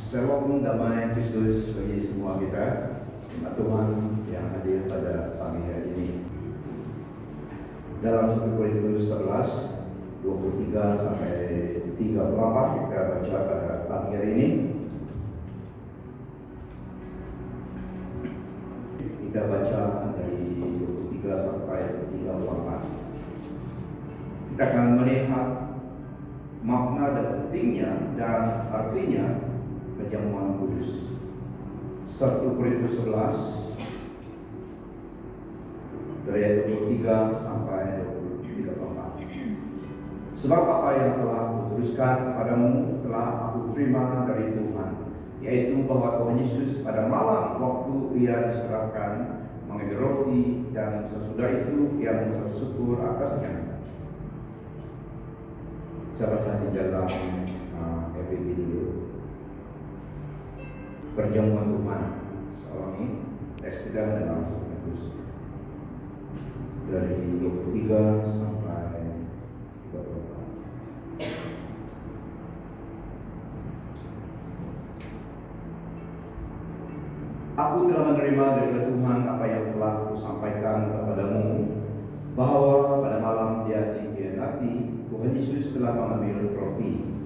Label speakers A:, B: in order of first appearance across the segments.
A: Shalom damai Kristus bagi semua kita, jemaat Tuhan yang hadir pada pagi hari ini. Dalam 1 Korintus 11, 23 sampai 34 kita baca pada pagi hari ini. Kita baca dari 23 sampai 34. Kita akan melihat makna dan pentingnya dan artinya perjamuan kudus. 1 Korintus 11 dari ayat 23 sampai 34. Sebab apa yang telah kutuliskan kepadamu telah aku terima dari Tuhan, yaitu bahwa Tuhan Yesus pada malam waktu Ia diserahkan mengambil roti, dan sesudah itu Ia mengucap syukur atasnya. Saya baca di dalam FVB dulu. Perjamuan Tuhan. Saya ulangi teks kita dalam 1 Korintus dari 23 sampai 34. Aku telah menerima dari Tuhan apa yang telah kusampaikan kepadamu, bahwa pada malam Dia dikhianati, Tuhan Yesus telah mengambil roti,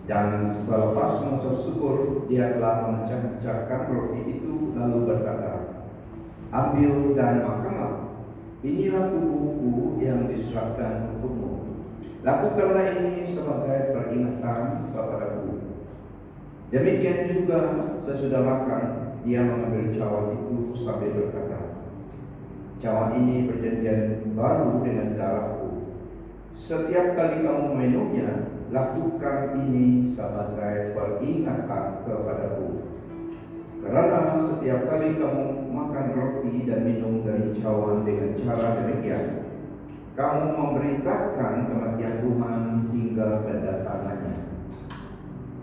A: dan selepas mengucap syukur, Dia telah memecah-mecahkan roti itu lalu berkata, "Ambil dan makanlah, inilah tubuhku yang diserahkan untukmu. Lakukanlah ini sebagai peringatan kepadaku." Demikian juga sesudah makan, Dia mengambil cawan itu sambil berkata, "Cawan ini perjanjian baru dengan darahku. Setiap kali kamu meminumnya, lakukan ini sebagai peringatan kepadaku. Karena setiap kali kamu makan roti dan minum dari cawan dengan cara demikian, kamu memberitakan kematian Tuhan hingga kedatangannya.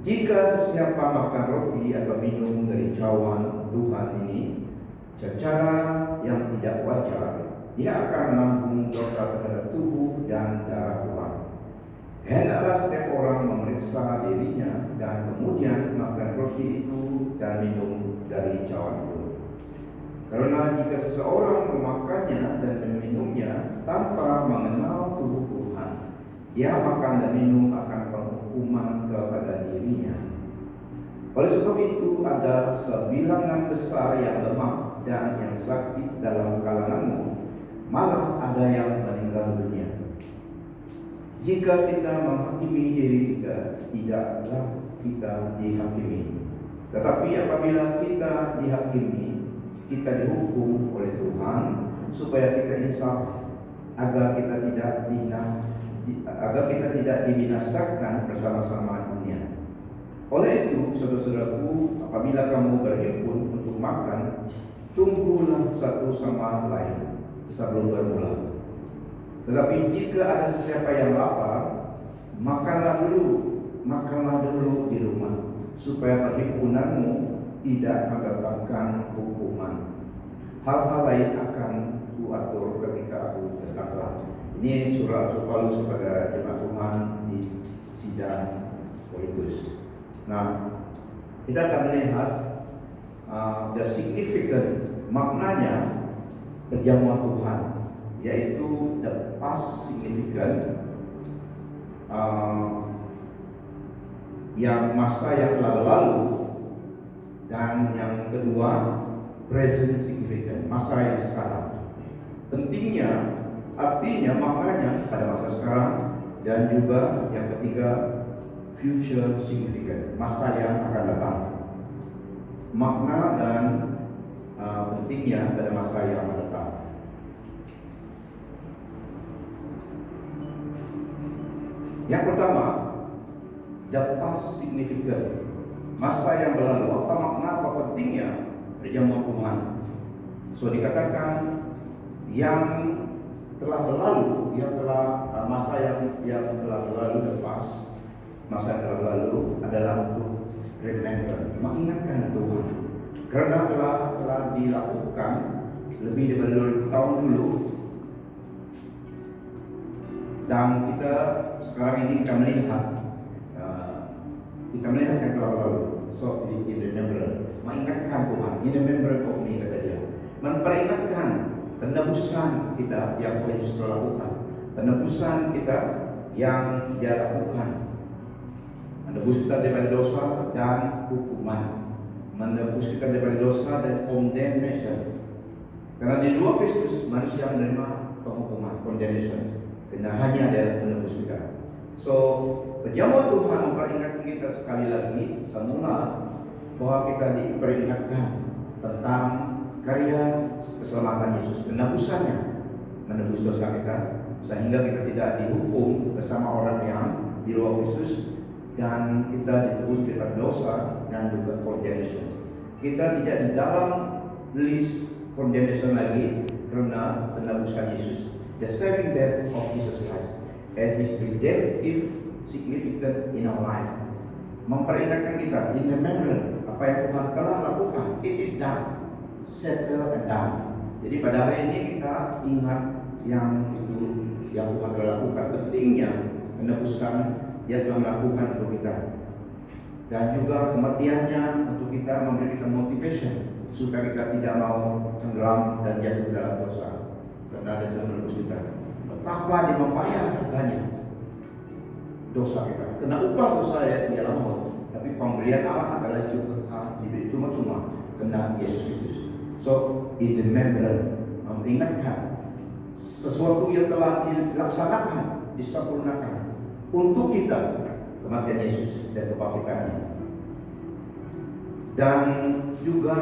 A: Jika sesiapa makan roti atau minum dari cawan Tuhan ini secara yang tidak wajar, dia akan menanggung dosa terhadap tubuh dan darah Tuhan. Hendaklah setiap orang memeriksa dirinya dan kemudian makan roti itu dan minum dari cawan itu. Karena jika seseorang memakannya dan meminumnya tanpa mengenal tubuh Tuhan, dia makan dan minum akan penghukuman kepada dirinya. Oleh sebab itu ada sebilangan besar yang lemah dan yang sakit dalam kalanganmu, malah ada yang meninggal dunia. Jika kita menghakimi diri kita, tidaklah kita dihakimi. Tetapi apabila kita dihakimi, kita dihukum oleh Tuhan, supaya kita insaf, agar kita tidak dibinasakan bersama-sama dunia. Oleh itu, saudara-saudaraku, apabila kamu berhimpun untuk makan, tunggulah satu sama lain sebelum bermula. Tetapi jika ada sesiapa yang lapar, makanlah dulu di rumah, supaya perhimpunanmu tidak mendatangkan hukuman. Hal-hal lain akan kuatur ketika aku datang. Ini surah Paulus kepada jemaat Tuhan di sidang Korintus. Nah, kita akan melihat the significant, maknanya perjamuan Tuhan, yaitu the past significant, yang masa yang telah berlalu, dan yang kedua present significant, masa yang sekarang. Pentingnya, artinya, maknanya pada masa sekarang, dan juga yang ketiga future significant, masa yang akan datang. Makna dan pentingnya pada masa yang akan datang. Yang pertama, the past significant, masa yang berlalu. Apa makna, apa pentingnya perjamuan Tuhan? So dikatakan yang telah berlalu, masa yang telah berlalu, the past, masa yang telah berlalu adalah untuk remember, mengingatkan Tuhan, karena telah dilakukan lebih daripada 2000 tahun dulu. Dan kita sekarang ini kita melihat yang telah berlalu. in remembrance of me, kata dia. Memperingatkan penebusan kita yang Tuhan Yesus telah lakukan, penebusan kita yang Dia lakukan, menebus kita daripada dosa dan hukuman, menebus kita daripada dosa dan condemnation. Karena di luar Kristus manusia menerima penghukuman, condemnation, karena hanya Dia menebus kita. So, perjamuan Tuhan memperingatkan kita sekali lagi semula bahwa kita diperingatkan tentang karya keselamatan Yesus, penebusannya, menebus dosa kita sehingga kita tidak dihukum bersama orang yang di luar Kristus, dan kita ditebus daripada dosa dan juga condemnation. Kita tidak di dalam list condemnation lagi karena penebusan Yesus, the saving death of Jesus Christ and His redemptive significance in our life. Memperingatkan kita, in remembrance, apa yang Tuhan telah lakukan, it is done, settled and done. Jadi pada hari ini kita ingat yang itu yang Tuhan telah lakukan. Pentingnya penebusan Dia telah melakukan untuk kita, dan juga kematiannya untuk kita, memberi kita motivation supaya kita tidak mau tenggelam dan jatuh dalam dosa, karena Dia telah menebus kita. Betapa dia membayar harganya dosa kita. Kena upah dosa ialah maut, tapi pemberian Allah adalah hidup kekal, diberi cuma-cuma kena Yesus Kristus. So, in remembrance, mengingatkan sesuatu yang telah dilaksanakan, disempurnakan untuk kita, kematian Yesus dan kebangkitannya. Dan juga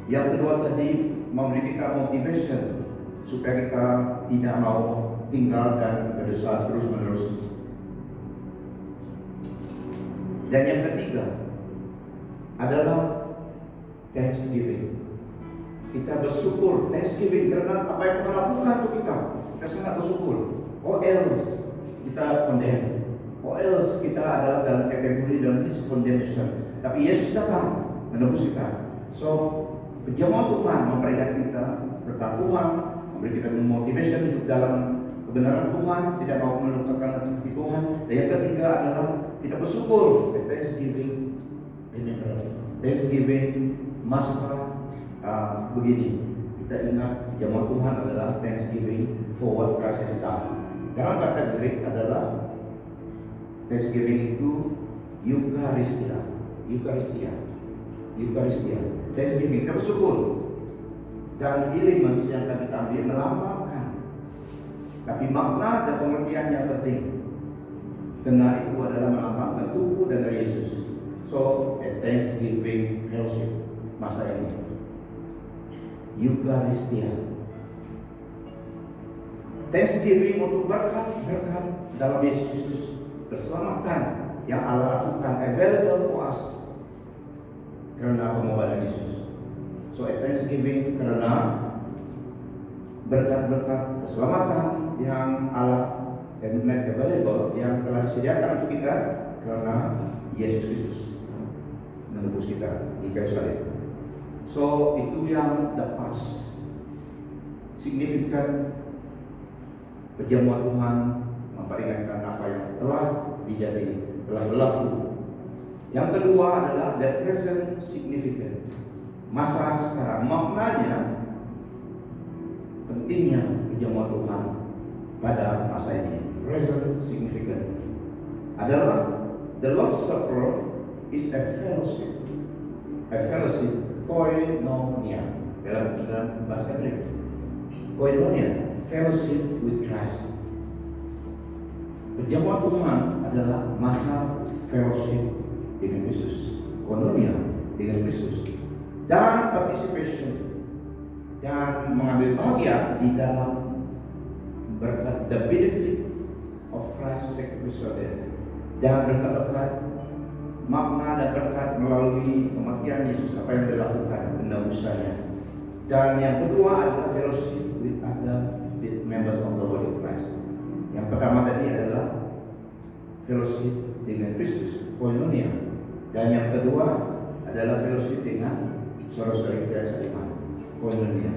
A: yang kedua tadi, memberi kita motivation supaya kita tidak mau tinggal dan berdosa terus-menerus. Dan yang ketiga adalah thanksgiving. Kita bersyukur, thanksgiving, karena apa yang Tuhan lakukan untuk kita. Kita sangat bersyukur. Or else kita condemn, or else kita adalah dalam kategori dalam list condemnation. Tapi Yesus datang menebus kita. So, perjamuan Tuhan memperingatkan kita tentang Tuhan, memberi kita motivation hidup dalam kebenaran Tuhan, tidak mau melupakan hati Tuhan. Dan yang ketiga adalah kita bersyukur, thanksgiving. Thanksgiving masa begini, kita ingat perjamuan Tuhan adalah thanksgiving for what Christ has done. Dalam kata Greek adalah thanksgiving itu Eucharistia. Thanksgiving, kita bersyukur. Dan elements yang akan kita ambil melambangkan, tapi makna dan pengertian yang penting, karena itu adalah melambangkan tubuh dan darah Yesus. So, a thanksgiving fellowship masa ini, Eucharistia. Thanksgiving untuk berkat dalam Yesus Kristus, keselamatan yang Allah lakukan available for us karena pengorbanan Yesus. So, a thanksgiving karena berkat-berkat keselamatan yang Allah made available, yang telah disediakan untuk kita karena Yesus Kristus menebus kita di kayu salib. So, itu yang the past, signifikan perjamuan Tuhan memperingatkan apa yang telah telah berlaku. Yang kedua adalah the present significant, masa sekarang. Maknanya pentingnya perjamuan Tuhan pada masa ini, present significant, adalah the Lord's Supper is a fellowship, koinonia dalam bahasa Greek. Koinonia, fellowship with Christ. Perjamuan Tuhan adalah masa fellowship dengan Kristus, koinonia dengan Kristus, dan participation, dan mengambil bagian di dalam berkat the benefit of Christ's sacrificial death, dan berkat-berkat makna dan berkat melalui kematian Yesus, apa yang dilakukan, penebusannya. Dan yang kedua adalah fellowship with other members of the body of Christ. Yang pertama tadi adalah fellowship dengan Kristus, koinonia, dan yang kedua adalah fellowship dengan saudara-saudara kita seiman, koinonia,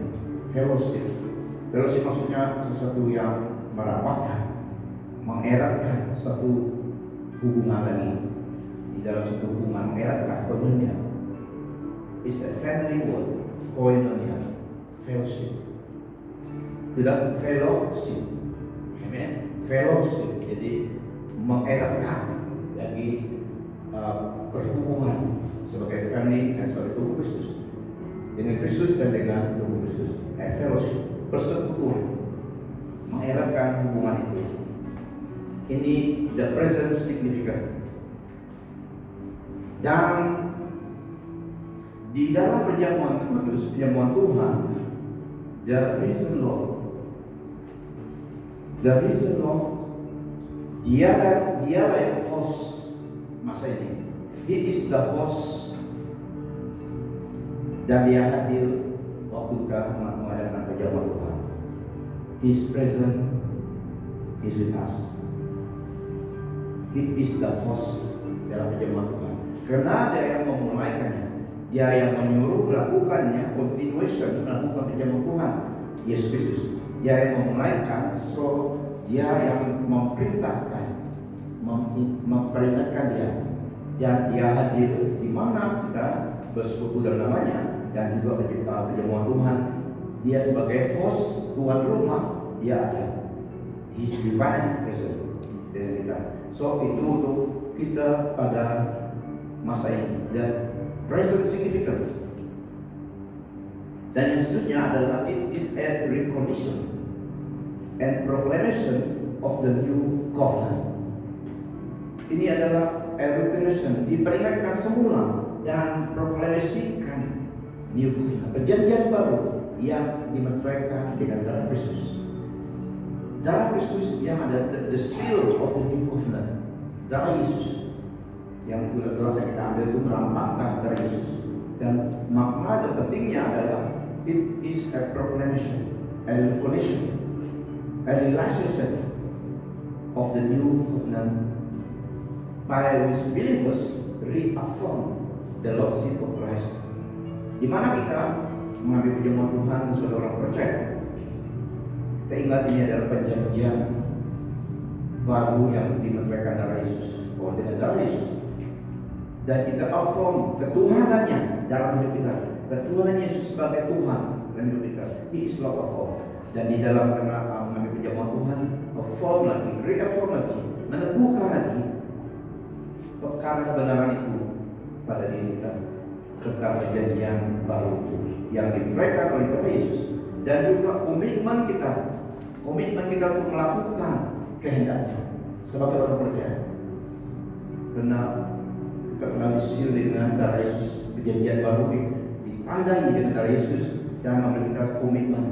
A: fellowship. Fellowship maksudnya sesuatu yang merapatkan, mengeratkan satu hubungan lagi di dalam satu hubungan, mengeratkan, koinonia. is a family word, koinonia, fellowship. Tidak fellowship, amen. Fellowship, jadi mengeratkan lagi perhubungan sebagai family dan sebagai tubuh Kristus, dengan Kristus dan dengan tubuh Kristus. Fellowship, persekutuan, mengeratkan hubungan itu. Ini the present significant. Dan di dalam perjamuan kudus, perjamuan Tuhan, the risen Lord, dialah yang host masa ini. He is the host, dan dia hadir waktu kita mengadakan perjamuan Tuhan. His presence is with us. He is the host dalam perjamuan Tuhan. Karena dia yang memulaikannya, dia yang menyuruh melakukannya, continuation melakukan perjamuan Tuhan, Yesus Kristus. Dia yang memulaikan, so dia yang memerintahkan, memperingatkan dia. Dan dia hadir di mana kita bersekutu dalam namanya, dan juga mencipta perjamuan Tuhan. Dia sebagai host, tuan rumah, dia ada. His divine presence dengan kita. So itu untuk kita pada masa ini. Dan present significant. Dan yang seterusnya adalah it is a recognition and proclamation of the new covenant. Ini adalah a recognition, diperingatkan semula dan proklamasikan new covenant, perjanjian baru yang dimeteraikan dengan darah Kristus. Darah Kristus yang ada the seal of the new covenant, darah Yesus yang gelas yang kita ambil itu melambangkan darah Yesus. Dan makna dan pentingnya adalah it is a proclamation, a recognition, a relationship of the new covenant by which believers reaffirm the Lordship of Christ. Di mana kita mengambil perjamuan Tuhan sebagai orang percaya, kita ingat ini adalah perjanjian baru yang dimeteraikan darah Yesus, dengan darah Yesus. Dan kita affirm ketuhanannya dalam hidup kita, ketuhanan Yesus sebagai Tuhan dalam hidup kita. He is Lord of all. Dan di dalam mengambil perjamuan Tuhan, affirm lagi, reaffirm lagi, meneguhkan lagi perkara kebenaran itu pada diri kita tentang perjanjian baru yang dimeteraikan oleh darah Yesus. Dan juga komitmen kita untuk melakukan kehendaknya sebagai orang percaya. Karena kita telah disil dengan darah Yesus, perjanjian baru ditandai dengan darah Yesus, dan memberi kita komitmen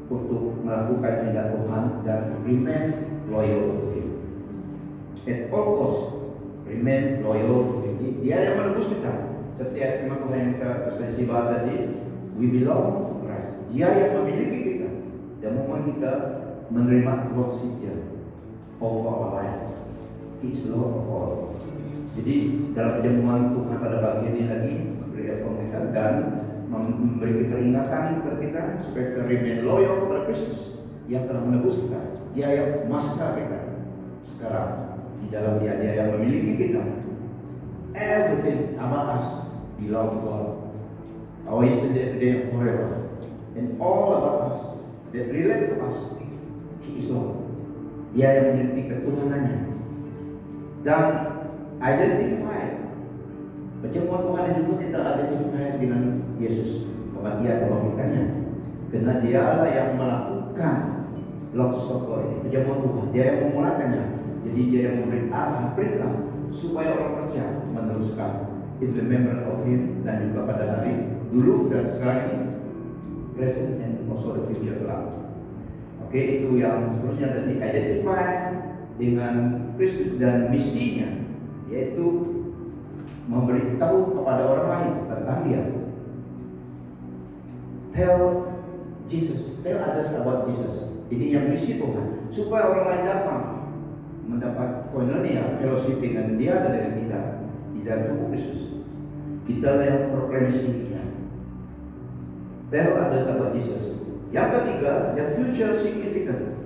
A: untuk melakukan kehendak Tuhan dan remain loyal to Him. At all cost, remain loyal to Him. Dia yang menebus kita. Setiap firman Tuhan yang kita berselisih tadi, we belong to Christ. Dia yang memiliki kita. Dan mohon kita menerima lordship-Nya over our life. He is Lord of all. Jadi dalam perjamuan Tuhan pada pagi ini lagi memberi reformasi dan memberi peringatan kepada kita supaya kita remain loyal kepada Kristus yang telah menebus kita. Dia yang master kita sekarang di dalam Dia yang memiliki kita. Everything about us belong to God. Our yesterday, today, and forever, and all about us that relate to us, He is Lord. Dia yang memiliki ketuhanannya dan identify. Perjamuan Tuhan juga kita identify dengan Yesus, kematian kebangkitannya. Karena Dialah yang melakukan Lord's Supper ini, perjamuan Tuhan. Dia yang memulakannya. Jadi Dia yang memberi arah perintah supaya orang percaya meneruskan in remembrance of Him, dan juga pada hari dulu dan sekarang ini, present and also the future kelak. Oke, itu yang seterusnya tadi identify dengan Kristus dan misinya, yaitu memberitahu kepada orang lain tentang Dia. Tell Jesus, tell others about Jesus. Ini yang misi Tuhan, supaya orang lain datang mendapat koinonia, fellowship dengan Dia dan dengan kita di dalam tubuh Kristus. Kitalah yang proklamasinya. Tell others about Jesus. Yang ketiga, the future significant.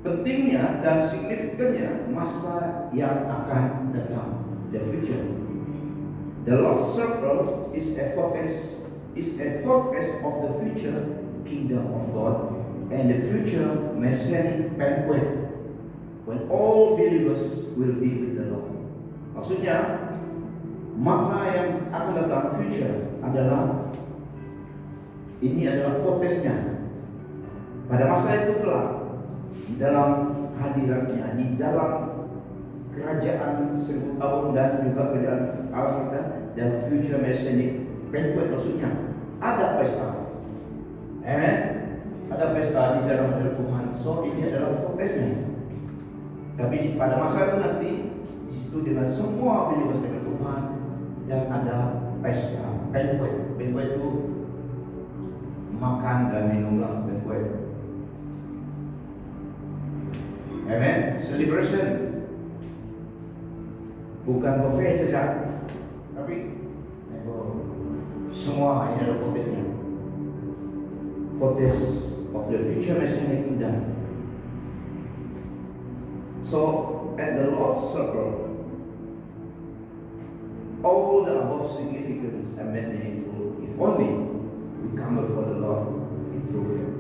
A: Pentingnya dan signifikannya masa yang akan datang, the future. The Lord's Supper is a forecast of the future kingdom of God and the future messianic banquet when all believers will be with the Lord. Maksudnya, makna yang akan datang future adalah ini adalah forecastnya. Pada masa itu kelak, di dalam hadiratnya, di dalam kerajaan 1000 tahun dan juga kerajaan Allah kita dan future messianic banquet, maksudnya ada pesta. Amen. Ada pesta di dalam hadirat Tuhan. So ini adalah forecastnya. Tapi pada masa itu nanti di situ dengan semua believers dengan Tuhan dan ada pesta banquet. Banquet itu makan dan minumlah banquet. Amen. Celebration. Bukan buffet saja, tapi semua ini adalah forecastnya. Forecast of the future messianic kingdom. So at the Lord's Supper, all the above significance are made meaningful if only we come before the Lord in true faith.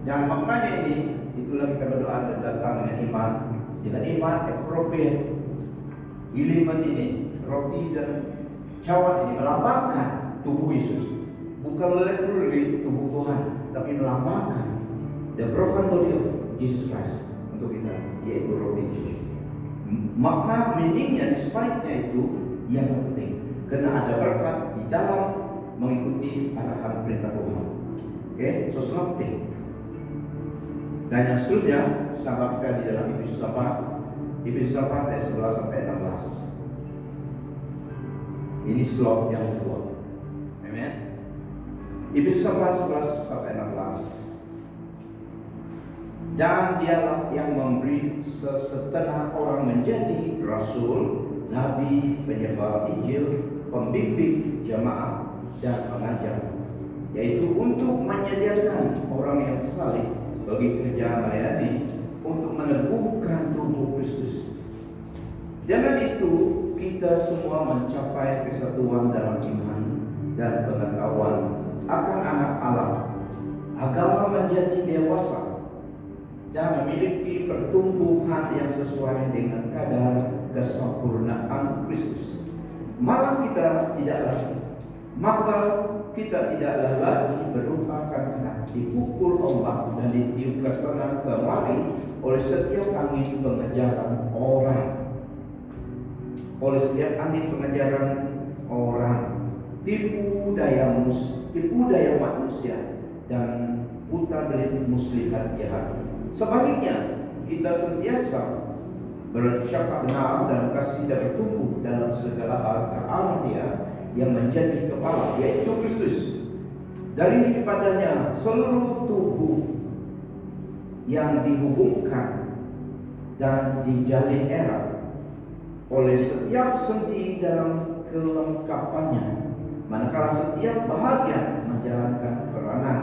A: Dan maknanya ini, itulah kita berdoa dan datang dengan iman appropriate. Iliman ini, roti dan cawan ini melambangkan tubuh Yesus, bukan literally tubuh Tuhan, tapi melambangkan the broken body of Jesus Christ untuk kita, yaitu roti. Makna meaningnya di sebaliknya itu yang sangat penting, karena ada berkat di dalam mengikuti arahan perintah Tuhan. Oke, so sangat penting. Dan yang seterusnya, sahabat kita di dalam Efesus 4 ayat 11 sampai 16. Ini slot yang kedua. Amen. Efesus 4 11 sampai 16. Dan dialah yang memberi sesetengah orang menjadi rasul, nabi, penyebar Injil, pembimbing jemaah dan pengajar, yaitu untuk menyediakan orang yang saleh bagi kerja melayani untuk meneguhkan tubuh Kristus. Dengan itu kita semua mencapai kesatuan dalam iman dan pengetahuan akan anak Allah, agar menjadi dewasa dan memiliki pertumbuhan yang sesuai dengan kadar kesempurnaan Kristus. Maka kita tidaklah lagi berupa anak dipukul ombak dan ditiup ke sana kemari oleh setiap angin pengejaran orang, tipu daya manusia dan putar balik muslihat jahat. Sebaliknya, kita sentiasa bercakap benar dalam kasih dan bertumbuh dalam segala hal ke arah Dia yang menjadi kepala, yaitu Kristus. Daripadanya seluruh tubuh yang dihubungkan dan dijalin erat oleh setiap sendi dalam kelengkapannya, manakala setiap bahagian menjalankan peranan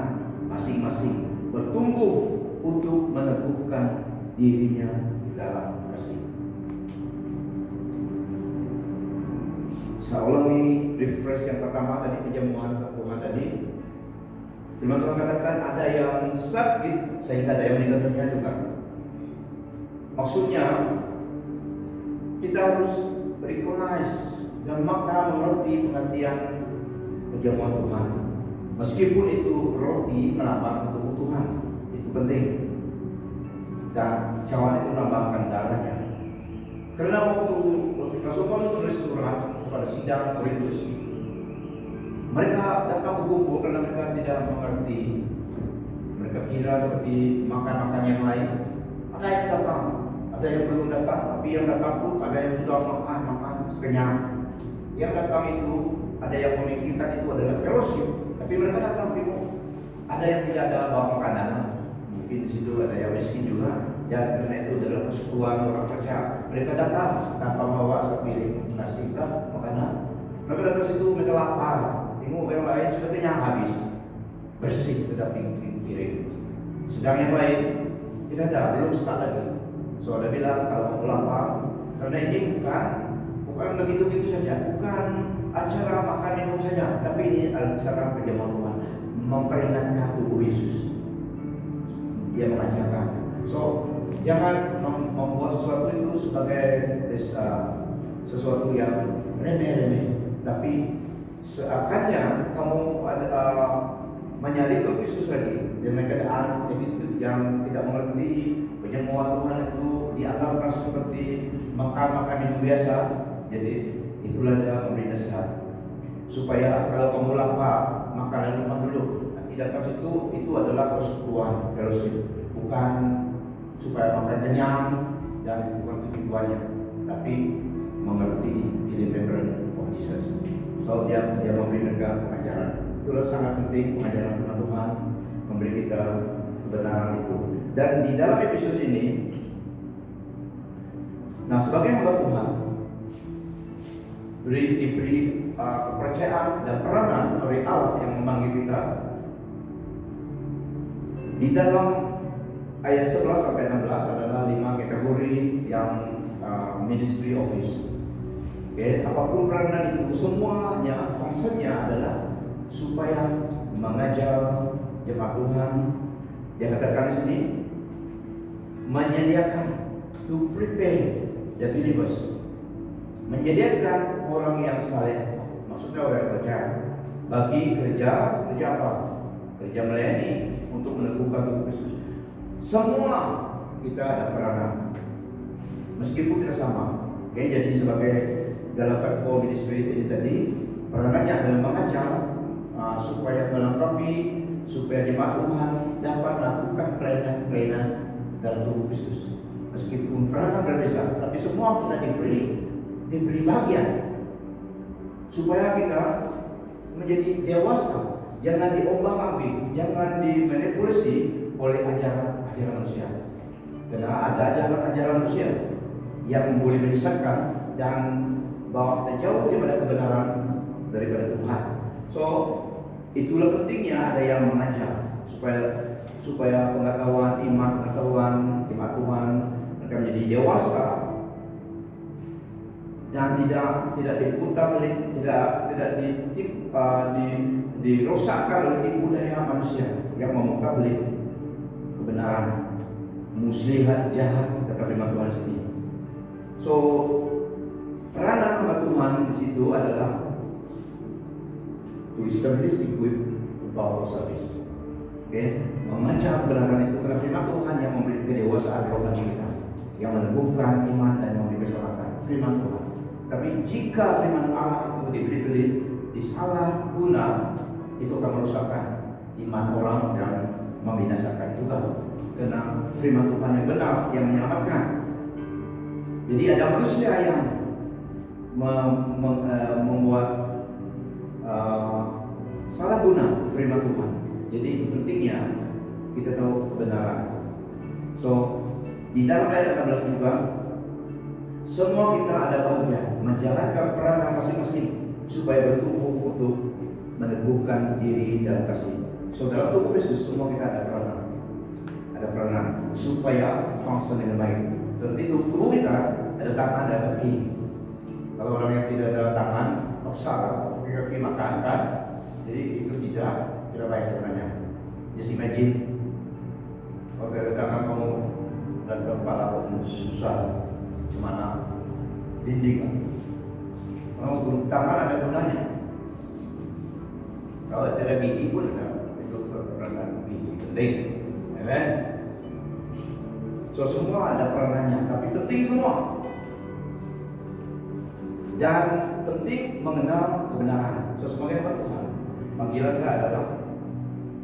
A: masing-masing, bertumbuh untuk meneguhkan dirinya dalam kasih. Saya ulangi refresh yang pertama tadi, perjamuan Tuhan tadi. Firman Tuhan katakan ada yang sakit sehingga ada yang meninggal dunia juga. Maksudnya kita harus recognize dan maka mengerti pengertian perjamuan Tuhan. Meskipun itu roti melambangkan tubuh Tuhan, itu penting. Dan cawan itu melambangkan darahnya. Karena waktu Rasul Paulus menulis surat kepada sidang Korintus, mereka datang berkumpul karena mereka tidak mengerti. Mereka kira seperti makan-makan yang lain. Ada yang datang, ada yang belum datang, tapi yang datang itu ada yang sudah makan sekenyang. Yang datang itu ada yang memikirkan itu adalah fellowship, tapi mereka datang tengok. Ada yang tidak ada bawa makanan, mungkin di situ ada yang miskin juga. Dan karena itu adalah persekutuan orang percaya. Mereka datang tanpa bawa sepiring nasi makanan. Mereka datang situ, mereka lapar. Tengok yang lain sudah kenyang habis, bersih sudah piring. Sedang yang lain tidak ada, belum start lagi. So ada bilang kalau mau lapar, karena ini bukan begitu saja, bukan acara makan minum saja, tapi ini acara perjamuan Tuhan, memperingatkan tubuh Yesus. Dia mengajarkan. So, jangan membuat sesuatu itu sebagai sesuatu yang remeh-remeh, tapi seakannya kamu menyalip Kristus lagi dengan keadaan attitude yang tidak mengerti perjamuan Tuhan itu dianggapkan seperti makan minum biasa. Jadi itulah dia memberi nasihat supaya kalau kamu lapar makan rumah dulu. Nanti datang itu adalah persekutuan fellowship, bukan supaya makan kenyang dan bukan tujuannya, tapi mengerti independent of Jesus. So dia memberikan pengajaran. Itulah sangat penting pengajaran firman Tuhan, memberi kita kebenaran itu. Dan di dalam episode ini, nah sebagai hamba Tuhan diberi kepercayaan dan peranan oleh Allah yang memanggil kita. Di dalam ayat 11 sampai 16 adalah 5 kategori yang ministry office. Oke, apapun peranan itu semuanya fungsinya adalah supaya mengajar jemaat Tuhan. Dia katakan di sini menyediakan, to prepare the believers, menyediakan orang yang saleh, maksudnya orang yang percaya, bagi kerja apa? Kerja melayani untuk meneguhkan tubuh Kristus. Semua kita ada peranan, meskipun tidak sama. Oke, jadi sebagai dalam fivefold ministry ini tadi, peranannya adalah mengajar supaya melengkapi, supaya jemaat Tuhan dapat melakukan pelayanan dalam tubuh Kristus. Meskipun peranan berbeda, tapi semua kita diberi bagian supaya kita menjadi dewasa, jangan diombang-ambing, jangan dimanipulasi oleh ajaran manusia. Karena ada ajaran manusia yang boleh menyesatkan dan bawa kita jauh daripada kebenaran daripada Tuhan. So itulah pentingnya ada yang mengajar supaya pengetahuan iman, pengetahuan jemaat Tuhan mereka menjadi dewasa dan tidak diputar oleh, tidak dirosakkan oleh tipu daya manusia yang memukabeli kebenaran, muslihat jahat, kata firman Tuhan sendiri. So peranan hamba Tuhan di situ adalah to establish, equip, power service. Okay? Mengajar kebenaran itu karena firman Tuhan yang memberi kedewasaan rohani kita, yang meneguhkan iman dan memberi keselamatan. Firman Tuhan. Tapi jika firman Allah itu dibeli-beli, disalahguna, itu akan merusakkan iman orang dan membinasakan juga. Karena firman Tuhan yang benar yang menyelamatkan. Jadi ada manusia yang membuat salah guna firman Tuhan. Jadi itu pentingnya kita tahu kebenaran. So di dalam ayat 16 juga, semua kita ada bagian menjalankan peranan masing-masing supaya bertumbuh untuk meneguhkan diri dalam kasih. So dalam tubuh Kristus semua kita ada peranan supaya fungsi dengan baik. Seperti itu tubuh kita ada tangan, ada kaki. Kalau orang yang tidak ada tangan, salah, kaki makan kan, jadi itu tidak baik sebenarnya. Just imagine kalau ada tangan kamu dan kepala kamu susah, mana dinding. Kalau tangan ada gunanya. Kalau tidak gigi pun ada, itu peranan gigi penting, amen. So semua ada peranannya, tapi penting semua. Dan penting mengenal kebenaran. So sebagai hamba Tuhan, panggilan saya adalah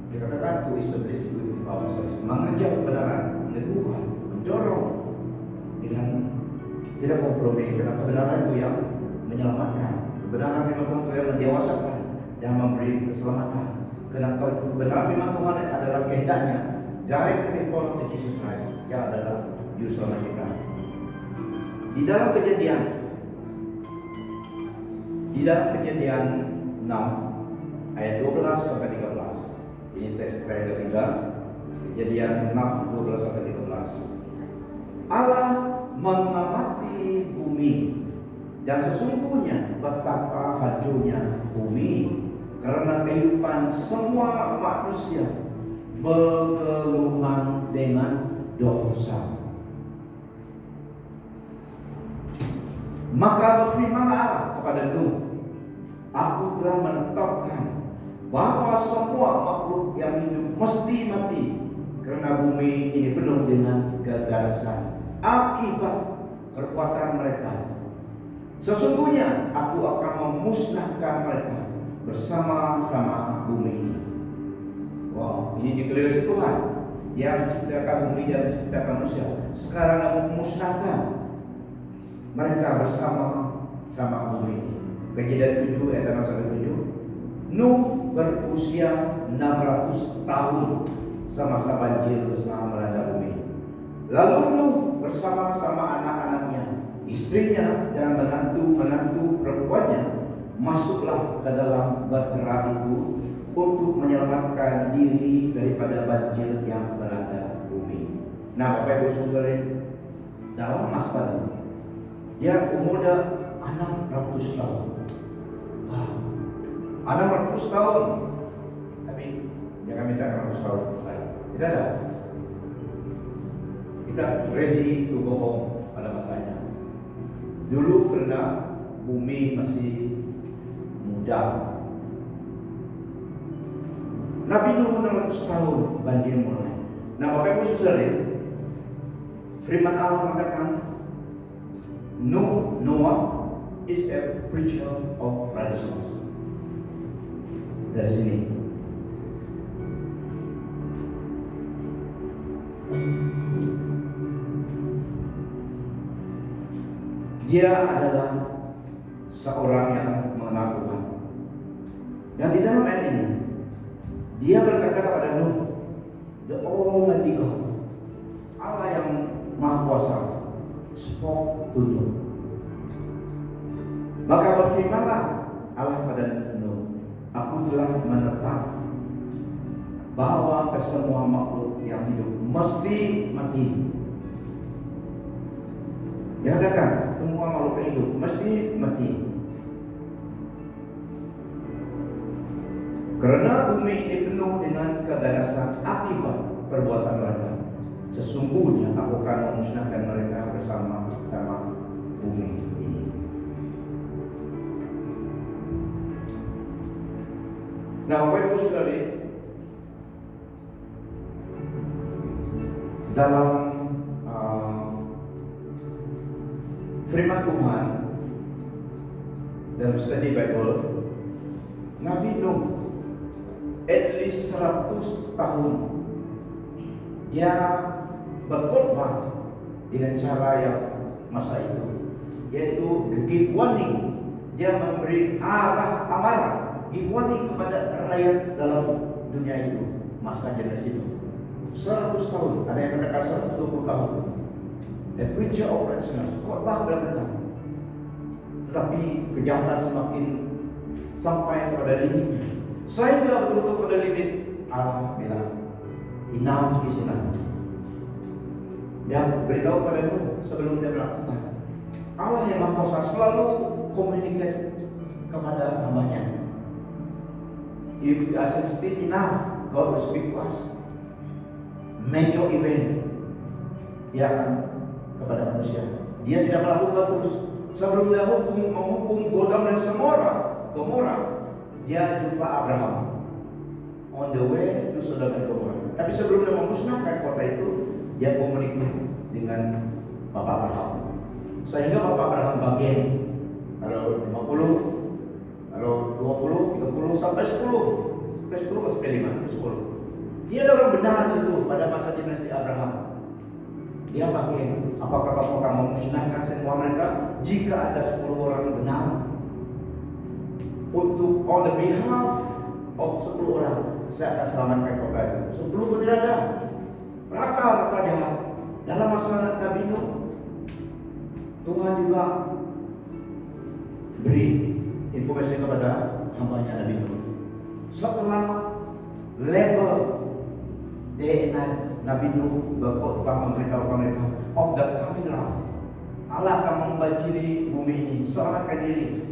A: dikatakan to establish good power service, mengajar kebenaran, meneguhkan, mendorong dengan tidak kompromi, karena kebenaran itu yang menyelamatkan. Kebenaran firman Tuhan itu yang mendewasakan dan memberi keselamatan. Karena kebenaran firman Tuhan adalah kehendaknya direct people of Jesus Christ yang adalah juru selamat kita. Di dalam Kejadian 6 ayat 12 sampai 13. Ini teks ayat ketiga. Kejadian 6 12 sampai 13. Allah mengamati bumi dan sesungguhnya betapa hancurnya karena kehidupan semua manusia bergelumang dengan dosa. Maka berfirmanlah Allah kepada Nuh, aku telah menetapkan bahwa semua makhluk yang hidup mesti mati, karena bumi ini penuh dengan keganasan akibat perbuatan mereka. Sesungguhnya aku akan memusnahkan mereka bersama-sama bumi ini. Wow, ini deklarasi Tuhan. Dia menciptakan bumi dan menciptakan manusia. Sekarang mau memusnahkan mereka bersama-sama bumi ini. Kejadian 7 ayat 6 sampai 7. Nuh berusia 600 tahun semasa banjir bersama melanda bumi. Lalu Nuh bersama-sama anak-anaknya, istrinya dan menantu-menantu perempuannya masuklah ke dalam bahtera itu untuk menyelamatkan diri daripada banjir yang melanda bumi. Nah, Bapak Ibu Saudara, dalam masa itu dia umur 600 tahun. Wah, 600 tahun. Tapi jangan minta 600 tahun. Tidak ada. Kita ready to go home pada masanya. Dulu karena bumi masih muda, Nabi Nuh 600 tahun banjir mulai. Nah, Bapak Ibu Saudara, firman Allah mengatakan Noah is a preacher of righteousness. Dari sini dia adalah seorang yang mengenal Tuhan. Dan di dalam ayat ini dia berkata kepada Nuh, the Almighty God, Allah yang Maha Kuasa, spoke to Nuh. Maka berfirmanlah Allah kepada Nuh, aku telah menetap bahwa kesemua makhluk yang hidup mesti mati. Dia katakan semua makhluk yang hidup mesti mati. Karena bumi ini penuh dengan keganasan akibat perbuatan mereka. Sesungguhnya aku akan memusnahkan mereka bersama-sama bumi ini. Nah, Bapak Ibu Saudara, dalam firman Tuhan dalam study Bible, Nabi Nuh at least 100 tahun dia berkhotbah dengan cara yang masa itu, yaitu give warning. Dia memberi arah amarah, give warning kepada rakyat dalam dunia itu, masa generasi itu. 100 tahun, ada yang katakan 120 tahun. A preacher of righteousness, khotbah benar-benar. Tetapi kejahatan semakin sampai pada limitnya. Sehingga betul-betul pada limit, Allah bilang, enough is enough. Dia beritahu pada Nuh sebelum dia melakukan. Allah yang Maha Kuasa selalu communicate kepada hambanya. If we are sensitive enough, God will speak to us. Major event, dia akan kepada manusia. Dia tidak melakukan terus. Sebelum dia menghukum Sodom dan Gomora, dia jumpa Abraham on the way to Sodom dan Gomora. Tapi sebelum dia memusnahkan kota itu, dia komunikasi dengan Bapak Abraham. Sehingga Bapak Abraham bagian kalau 50, kalau 20, 30 sampai 10, sampai 5, 10. Dia ada orang benar di situ pada masa dinasti Abraham. Dia bagian, apakah kamu akan memusnahkan semua mereka? Jika ada 10 orang benar, untuk on the behalf of 10 orang, saya akan selamatkan kota itu. 10 pun tidak ada. Raka jahat. Dalam masa Nabi Nuh, Tuhan juga beri informasi kepada hambanya Nabi Nuh. Setelah label day and night, Nabi Nuh berkhotbah memberitahukan mereka of the coming wrath. Allah akan membanjiri bumi ini, selamatkan diri.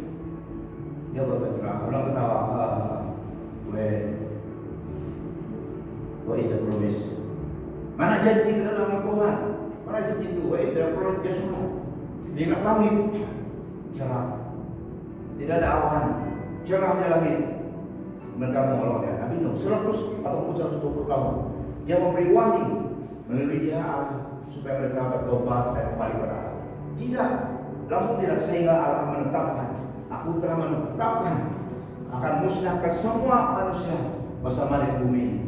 A: Dia berkata, orang ketawa, What is the promise? Mana janji kedatangan Tuhan? Mana janji itu? What is the promise Yesus? Di langit cerah, tidak ada awan, cerahnya langit. Mereka menolak ya. Nabi Nuh 100 ataupun 120 tahun dia memberi warning melalui dia Allah supaya mereka bertobat dan kembali kepada Allah. Tidak, langsung tidak, sehingga Allah menetapkan, aku telah menetapkan akan musnahkan semua manusia bersama di bumi ini.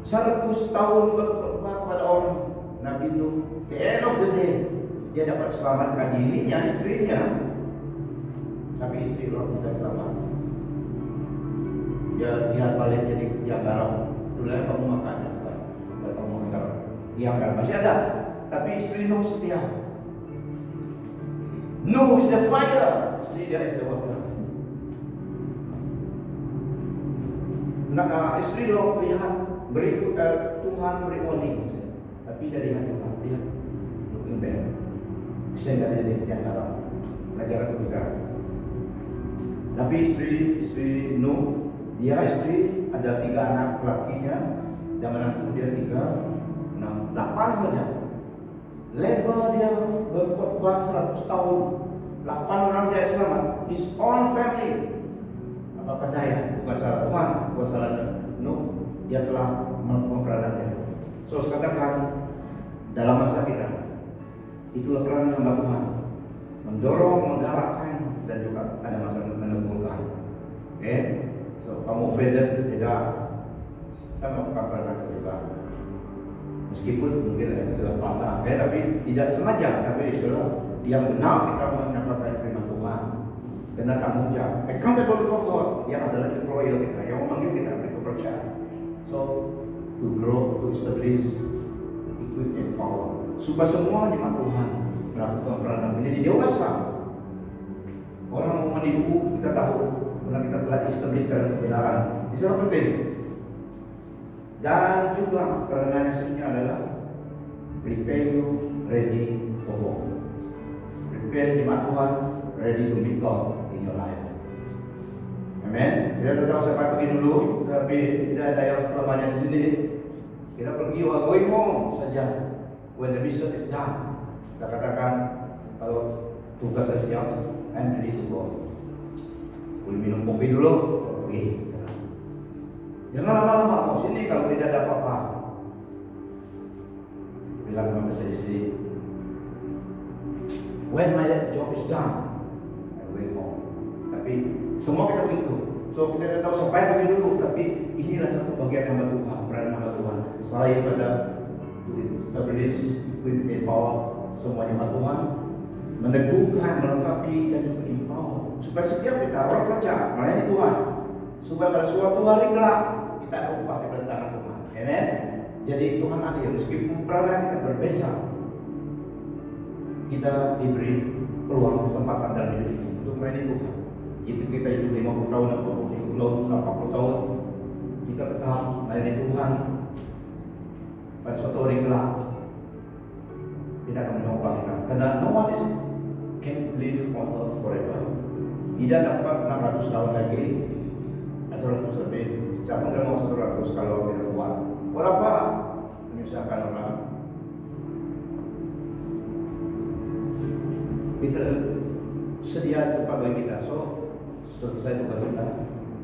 A: 100 tahun bertobat kepada orang. Nabi Nuh, the end of the day, dia dapat selamatkan dirinya, istrinya, tapi istri Lot tidak selamat. Dia balik jadi yang garam. Dulu kamu makan ya, kalau kamu makan yang garam masih ada, tapi istri Nuh setia. Nuh is the fire, istri dia is the water. Nah, istri Lot lihat berikut Tuhan beri warning, tapi dia lihat Tuhan, dia looking back. Bisa nggak jadi yang garam? Pelajaran kita. Tapi istri Nuh, dia istri ada 3 anak lakinya dan menantu dia 3, 6, 8 saja. Lebar dia berkorban 100 tahun, 8 orang saya selamat. His own family. Apakah daya? Bukan salah Tuhan, bukan salah Nuh. Dia telah melakukan peranannya. So katakan dalam masa kita, itulah peranan hamba Tuhan, mendorong, menggalakkan, dan juga ada masa meneguhkan. So kamu offended, tidak, saya melakukan peranan saya juga. Meskipun mungkin ada kesalahpahaman, tapi tidak sengaja, tapi itulah yang benar kita menyampaikan firman Tuhan. Karena tanggung jawab, accountable before God, yang adalah employer kita, yang memanggil kita beri kepercayaan. So to grow, to establish, equip, empower, supaya semua jemaat Tuhan melakukan peranan menjadi dewasa. Orang mau menipu kita tahu, karena kita telah establish dalam kebenaran. Ini sangat penting. Dan juga peranan yang selanjutnya adalah prepare you ready for God. Prepare jemaat Tuhan ready to meet God in your life. Amen. Kita tahu saya pergi dulu, tapi tidak ada yang selamanya di sini. Kita pergi going home saja. When the mission is done, saya katakan kalau tugas saya siap, I'm ready to go. Boleh minum kopi dulu, pergi. Jangan lama-lama mau sini kalau tidak ada apa-apa. Bilang sama saya sih, when my job is done, I will home. Tapi semua kita begitu. So kita tidak tahu siapa yang pergi dulu, tapi inilah satu bagian hamba Tuhan, peran hamba Tuhan. Selain pada establish, equip, empower semua jemaat Tuhan, meneguhkan, melengkapi, dan juga empower. Supaya setiap kita orang percaya melayani Tuhan, supaya pada suatu hari kelak kita ada upah di tangan Tuhan. Amen. Jadi Tuhan adil, meskipun peranan kita berbeza, kita diberi peluang kesempatan dalam hidup ini untuk melayani Tuhan. Jika kita hidup 50 tahun, 60 tahun, 80 tahun, kita tetap melayani Tuhan. Pada suatu hari kelak kita akan menopang kita, karena no one can live on earth forever. Tidak dapat 600 tahun lagi atau 100 lebih. Siapa tidak mau 100 kalau tidak kuat? Buat apa menyusahkan orang? Kita sedia tempat bagi kita. So selesai tugas kita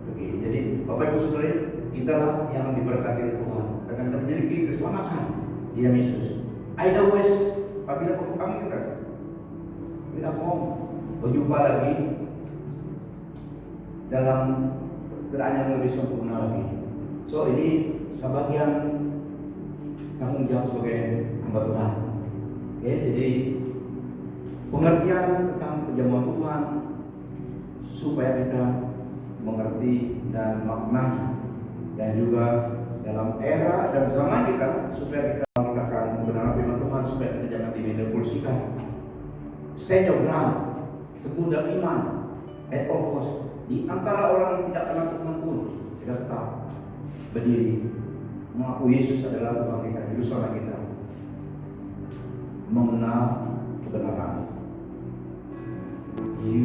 A: pergi. Jadi Bapak Ibu Saudara, kita lah yang diberkati Tuhan karena kita memiliki keselamatan di dalam Yesus. Otherwise, apabila kami kita mau berjumpa lagi dalam keadaan yang lebih sempurna lagi. So ini sebagian tanggung jawab sebagai hamba Tuhan. Oke, jadi pengertian tentang perjamuan Tuhan supaya kita mengerti dan maknanya, dan juga dalam era dan zaman kita supaya kita menggunakan kebenaran firman Tuhan supaya kita jangan dimanipulasikan. Stand your ground, teguh dalam iman, at all cost. Di antara orang yang tidak kenal Tuhan pun kita tetap berdiri mengaku Yesus adalah Tuhan kita, Juru Selamat kita, mengenal kebenaran. You